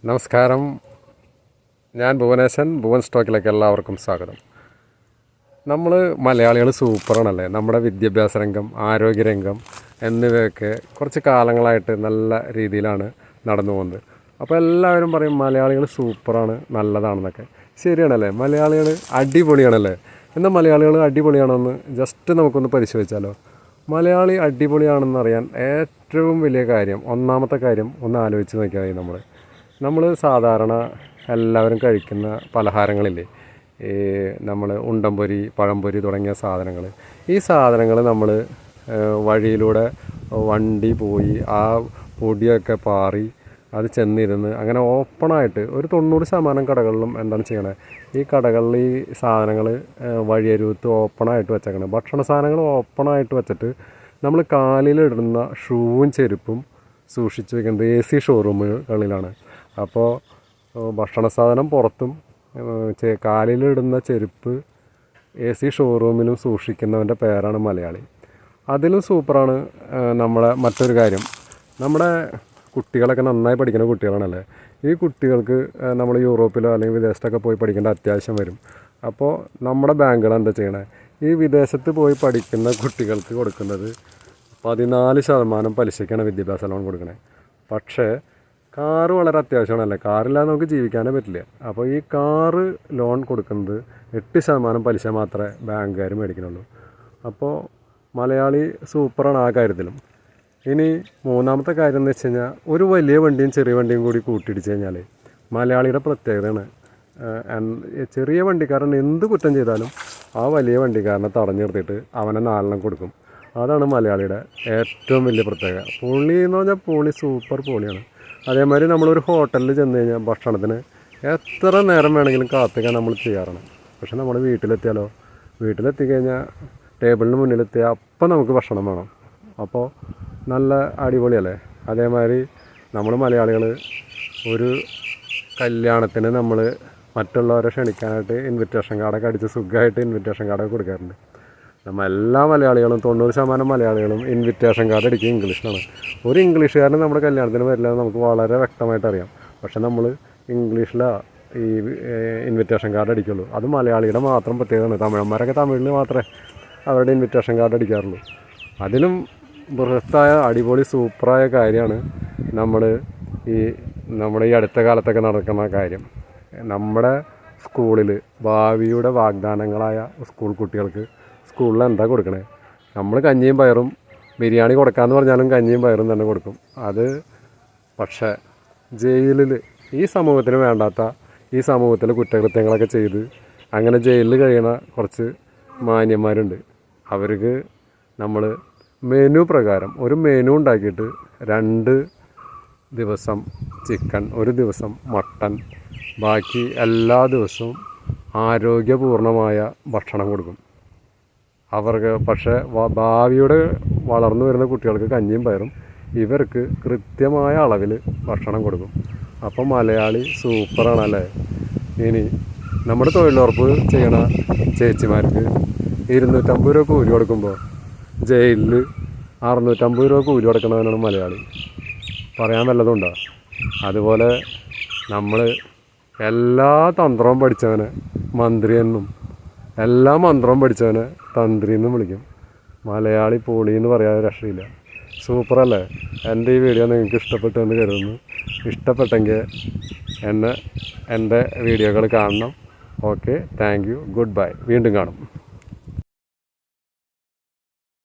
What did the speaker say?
നമസ്കാരം. ഞാൻ ഭുവനേശൻ. ഭുവൻ സ്റ്റോക്കിലേക്ക് എല്ലാവർക്കും സ്വാഗതം. നമ്മൾ മലയാളികൾ സൂപ്പറാണല്ലേ. നമ്മുടെ വിദ്യാഭ്യാസ രംഗം, ആരോഗ്യരംഗം എന്നിവയൊക്കെ കുറച്ച് കാലങ്ങളായിട്ട് നല്ല രീതിയിലാണ് നടന്നു പോകുന്നത്. അപ്പോൾ എല്ലാവരും പറയും മലയാളികൾ സൂപ്പറാണ്, നല്ലതാണെന്നൊക്കെ. ശരിയാണല്ലേ, മലയാളികൾ അടിപൊളിയാണല്ലേ. എന്നാൽ മലയാളികൾ അടിപൊളിയാണെന്ന് ജസ്റ്റ് നമുക്കൊന്ന് പരിശോധിച്ചാലോ. മലയാളി അടിപൊളിയാണെന്നറിയാൻ ഏറ്റവും വലിയ കാര്യം, ഒന്നാമത്തെ കാര്യം ഒന്ന് ആലോചിച്ച് നോക്കിയാൽ മതി. നമ്മൾ സാധാരണ എല്ലാവരും കഴിക്കുന്ന പലഹാരങ്ങളില്ലേ, ഈ നമ്മൾ ഉണ്ടംപൊരി, പഴംപൊരി തുടങ്ങിയ സാധനങ്ങൾ. ഈ സാധനങ്ങൾ നമ്മൾ വഴിയിലൂടെ വണ്ടി പോയി ആ പൊടിയൊക്കെ പാറി അത് ചെന്നിരുന്ന് അങ്ങനെ ഓപ്പണായിട്ട് ഒരു 90% കടകളിലും എന്താണ് ചെയ്യണത്, ഈ കടകളിൽ ഈ സാധനങ്ങൾ വഴിയരുവത്ത് ഓപ്പണായിട്ട് വെച്ചേക്കണം. ഭക്ഷണ സാധനങ്ങൾ ഓപ്പണായിട്ട് വെച്ചിട്ട് നമ്മൾ കാലിലിടുന്ന ഷൂവും ചെരുപ്പും സൂക്ഷിച്ച് വെക്കുന്നത് AC ഷോറൂമുകളിലാണ്. അപ്പോൾ ഭക്ഷണ സാധനം പുറത്തും കാലിലിടുന്ന ചെരുപ്പ് AC ഷോറൂമിലും സൂക്ഷിക്കുന്നവൻ്റെ പേരാണ് മലയാളി. അതിലും സൂപ്പറാണ് നമ്മളെ മറ്റൊരു കാര്യം. നമ്മുടെ കുട്ടികളൊക്കെ നന്നായി പഠിക്കുന്ന കുട്ടികളാണല്ലേ. ഈ കുട്ടികൾക്ക് നമ്മൾ യൂറോപ്പിലോ അല്ലെങ്കിൽ വിദേശത്തൊക്കെ പോയി പഠിക്കേണ്ട അത്യാവശ്യം വരും. അപ്പോൾ നമ്മുടെ ബാങ്കുകൾ എന്താ ചെയ്യണേ, ഈ വിദേശത്ത് പോയി പഠിക്കുന്ന കുട്ടികൾക്ക് കൊടുക്കുന്നത് 14% പലിശയ്ക്കാണ് വിദ്യാഭ്യാസ ലോൺ കൊടുക്കണേ. പക്ഷേ കാറ് വളരെ അത്യാവശ്യമാണല്ലേ, കാറില്ലാതെ നമുക്ക് ജീവിക്കാനേ പറ്റില്ല. അപ്പോൾ ഈ കാറ് ലോൺ കൊടുക്കുന്നത് 8% പലിശ മാത്രമേ ബാങ്കുകാർ മേടിക്കുന്നുള്ളൂ. അപ്പോൾ മലയാളി സൂപ്പറാണ് ആ കാര്യത്തിലും. ഇനി മൂന്നാമത്തെ കാര്യം എന്ന് വെച്ച് കഴിഞ്ഞാൽ, ഒരു വലിയ വണ്ടിയും ചെറിയ വണ്ടിയും കൂടി കൂട്ടിയിടിച്ച് കഴിഞ്ഞാൽ മലയാളിയുടെ പ്രത്യേകതയാണ്, ചെറിയ വണ്ടിക്കാരൻ എന്ത് കുറ്റം ചെയ്താലും ആ വലിയ വണ്ടിക്കാരനെ തടഞ്ഞു നിർത്തിയിട്ട് അവനെ 4 കൊടുക്കും. അതാണ് മലയാളിയുടെ ഏറ്റവും വലിയ പ്രത്യേകത. പുളി എന്ന് പറഞ്ഞാൽ പുളി സൂപ്പർ പുളിയാണ്. അതേമാതിരി നമ്മളൊരു ഹോട്ടലിൽ ചെന്ന് കഴിഞ്ഞാൽ ഭക്ഷണത്തിന് എത്ര നേരം വേണമെങ്കിലും കാത്തിക്കാൻ നമ്മൾ ചെയ്യാറാണ്. പക്ഷെ നമ്മൾ വീട്ടിലെത്തിക്കഴിഞ്ഞാൽ ടേബിളിന് മുന്നിലെത്തിയാൽ അപ്പം നമുക്ക് ഭക്ഷണം വേണം. അപ്പോൾ നല്ല അടിപൊളിയല്ലേ. അതേമാതിരി നമ്മൾ മലയാളികൾ ഒരു കല്യാണത്തിന് നമ്മൾ മറ്റുള്ളവരെ ക്ഷണിക്കാനായിട്ട് ഇൻവിറ്റേഷൻ കാർഡൊക്കെ അടിച്ച് സുഖമായിട്ട് ഇൻവിറ്റേഷൻ കാർഡൊക്കെ കൊടുക്കാറുണ്ട്. നമ്മൾ എല്ലാ മലയാളികളും 90% മലയാളികളും ഇൻവിറ്റേഷൻ കാർഡ് അടിക്കുക ഇംഗ്ലീഷിലാണ്. ഒരു ഇംഗ്ലീഷുകാരന് നമ്മുടെ കല്യാണത്തിന് വരില്ല എന്ന് നമുക്ക് വളരെ വ്യക്തമായിട്ട് അറിയാം. പക്ഷെ നമ്മൾ ഇംഗ്ലീഷിലാണ് ഈ ഇൻവിറ്റേഷൻ കാർഡ് അടിക്കുള്ളൂ. അത് മലയാളിയുടെ മാത്രം പ്രത്യേകതയാണ്. തമിഴന്മാരൊക്കെ തമിഴിൽ മാത്രമേ അവരുടെ ഇൻവിറ്റേഷൻ കാർഡ് അടിക്കാറുള്ളൂ. അതിലും ബൃഹത്തായ അടിപൊളി സൂപ്പറായ കാര്യമാണ് നമ്മുടെ ഈ അടുത്ത കാലത്തൊക്കെ നടക്കുന്ന കാര്യം. നമ്മുടെ സ്കൂളിൽ ഭാവിയുടെ വാഗ്ദാനങ്ങളായ സ്കൂൾ കുട്ടികൾക്ക് സ്കൂളിൽ എന്താ കൊടുക്കണേ, നമ്മൾ കഞ്ഞിയും പയറും ബിരിയാണി കൊടുക്കാമെന്ന് പറഞ്ഞാലും കഞ്ഞിയും പയറും തന്നെ കൊടുക്കും. അത് പക്ഷേ ജയിലിൽ ഈ സമൂഹത്തിന് വേണ്ടാത്ത, ഈ സമൂഹത്തിൽ കുറ്റകൃത്യങ്ങളൊക്കെ ചെയ്ത് അങ്ങനെ ജയിലിൽ കഴിയുന്ന കുറച്ച് മാന്യന്മാരുണ്ട്. അവർക്ക് നമ്മൾ മെനു പ്രകാരം ഒരു മെനു ഉണ്ടാക്കിയിട്ട് 2 ദിവസം ചിക്കൻ, 1 ദിവസം മട്ടൻ, ബാക്കി എല്ലാ ദിവസവും ആരോഗ്യപൂർണമായ ഭക്ഷണം കൊടുക്കും അവർക്ക്. പക്ഷേ ഭാവിയുടെ വളർന്നു വരുന്ന കുട്ടികൾക്ക് കഞ്ഞിയും പയറും, ഇവർക്ക് കൃത്യമായ അളവിൽ ഭക്ഷണം കൊടുക്കും. അപ്പം മലയാളി സൂപ്പറാണല്ലേ. ഇനി നമ്മുടെ തൊഴിലുറപ്പ് ചെയ്യണ ചേച്ചിമാർക്ക് 250 രൂപ കൂലി കൊടുക്കുമ്പോൾ ജയിലിൽ 650 രൂപ കൂലി കൊടുക്കണവനാണ് മലയാളി. പറയാൻ വല്ലതുണ്ടോ? അതുപോലെ നമ്മൾ എല്ലാ തന്ത്രവും പഠിച്ചവനെ മന്ത്രിയെന്നും എല്ലാ മന്ത്രവും പഠിച്ചവനെ തന്ത്രി എന്നും വിളിക്കും. മലയാളി പൊളി എന്ന് പറയാതെ രക്ഷയില്ല. സൂപ്പറല്ലേ. എൻ്റെ ഈ വീഡിയോ നിങ്ങൾക്ക് ഇഷ്ടപ്പെട്ടു എന്ന് കരുതുന്നു. ഇഷ്ടപ്പെട്ടെങ്കിൽ എൻ്റെ വീഡിയോകൾ കാണണം. Okay, thank you, good bye. വീണ്ടും കാണും.